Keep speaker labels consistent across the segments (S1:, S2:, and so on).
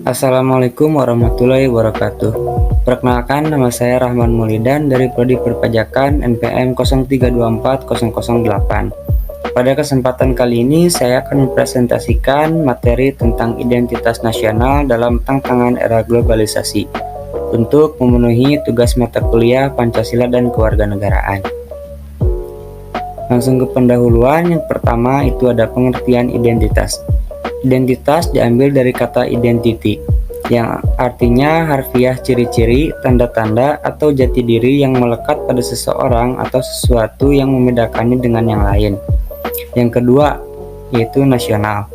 S1: Assalamualaikum warahmatullahi wabarakatuh. Perkenalkan, nama saya Rahman Maulidan dari Prodi Perpajakan NPM 03240008. Pada kesempatan kali ini, saya akan mempresentasikan materi tentang identitas nasional dalam tantangan era globalisasi untuk memenuhi tugas mata kuliah Pancasila dan Kewarganegaraan. Langsung ke pendahuluan, yang pertama itu ada pengertian identitas. Identitas diambil dari kata identity, yang artinya harfiah ciri-ciri, tanda-tanda, atau jati diri yang melekat pada seseorang atau sesuatu yang membedakannya dengan yang lain. Yang kedua, yaitu nasional.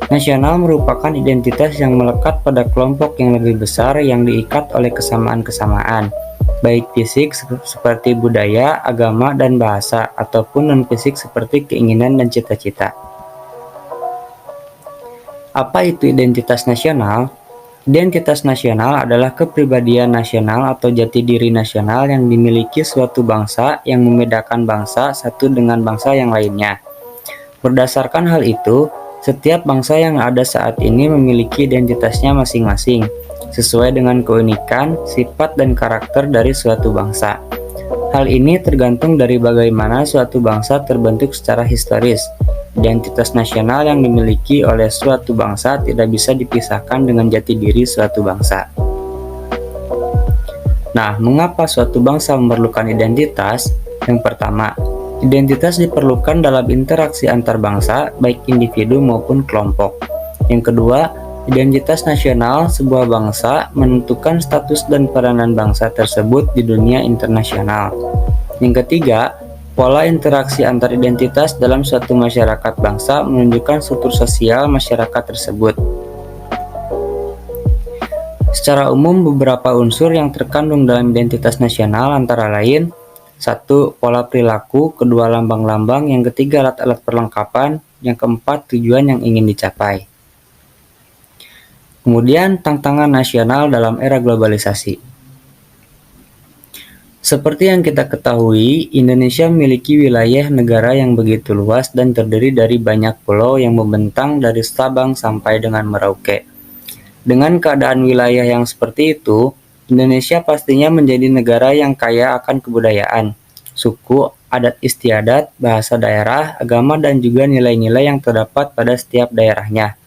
S1: Nasional merupakan identitas yang melekat pada kelompok yang lebih besar yang diikat oleh kesamaan-kesamaan, baik fisik seperti budaya, agama, dan bahasa, ataupun non-fisik seperti keinginan dan cita-cita. Apa itu identitas nasional? Identitas nasional adalah kepribadian nasional atau jati diri nasional yang dimiliki suatu bangsa yang membedakan bangsa satu dengan bangsa yang lainnya. Berdasarkan hal itu, setiap bangsa yang ada saat ini memiliki identitasnya masing-masing, sesuai dengan keunikan, sifat, dan karakter dari suatu bangsa. Hal ini tergantung dari bagaimana suatu bangsa terbentuk secara historis. Identitas nasional yang dimiliki oleh suatu bangsa tidak bisa dipisahkan dengan jati diri suatu bangsa. Nah, mengapa suatu bangsa memerlukan identitas? Yang pertama, identitas diperlukan dalam interaksi antar bangsa, baik individu maupun kelompok. Yang kedua, identitas nasional sebuah bangsa menentukan status dan peranan bangsa tersebut di dunia internasional. Yang ketiga, pola interaksi antar identitas dalam suatu masyarakat bangsa menunjukkan struktur sosial masyarakat tersebut. Secara umum, beberapa unsur yang terkandung dalam identitas nasional antara lain: 1. Pola perilaku, kedua lambang-lambang, yang ketiga alat-alat perlengkapan, yang keempat tujuan yang ingin dicapai. Kemudian, tantangan nasional dalam era globalisasi. Seperti yang kita ketahui, Indonesia memiliki wilayah negara yang begitu luas dan terdiri dari banyak pulau yang membentang dari Sabang sampai dengan Merauke. Dengan keadaan wilayah yang seperti itu, Indonesia pastinya menjadi negara yang kaya akan kebudayaan, suku, adat istiadat, bahasa daerah, agama, dan juga nilai-nilai yang terdapat pada setiap daerahnya.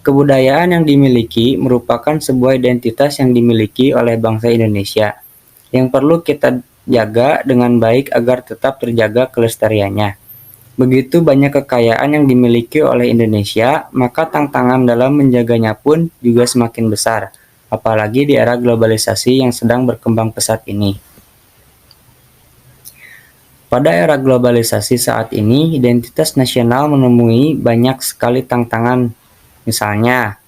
S1: Kebudayaan yang dimiliki merupakan sebuah identitas yang dimiliki oleh bangsa Indonesia, yang perlu kita jaga dengan baik agar tetap terjaga kelestariannya. Begitu banyak kekayaan yang dimiliki oleh Indonesia, maka tantangan dalam menjaganya pun juga semakin besar, apalagi di era globalisasi yang sedang berkembang pesat ini. Pada era globalisasi saat ini, identitas nasional menemui banyak sekali tantangan. Misalnya,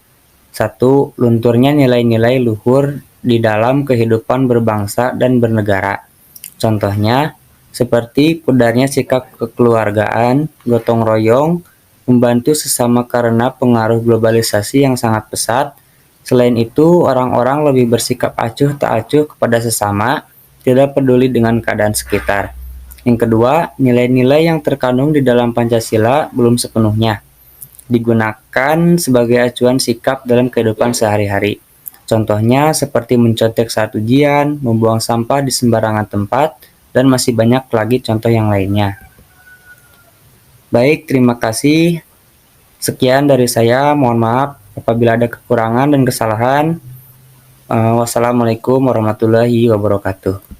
S1: 1. Lunturnya nilai-nilai luhur di dalam kehidupan berbangsa dan bernegara. Contohnya, seperti pudarnya sikap kekeluargaan, gotong royong, membantu sesama karena pengaruh globalisasi yang sangat pesat. Selain itu, orang-orang lebih bersikap acuh tak acuh kepada sesama, tidak peduli dengan keadaan sekitar. Yang kedua, nilai-nilai yang terkandung di dalam Pancasila belum sepenuhnya digunakan sebagai acuan sikap dalam kehidupan sehari-hari. Contohnya seperti mencontek saat ujian, membuang sampah di sembarangan tempat, dan masih banyak lagi contoh yang lainnya. Baik, terima kasih. Sekian dari saya, mohon maaf apabila ada kekurangan dan kesalahan. Wassalamualaikum warahmatullahi wabarakatuh.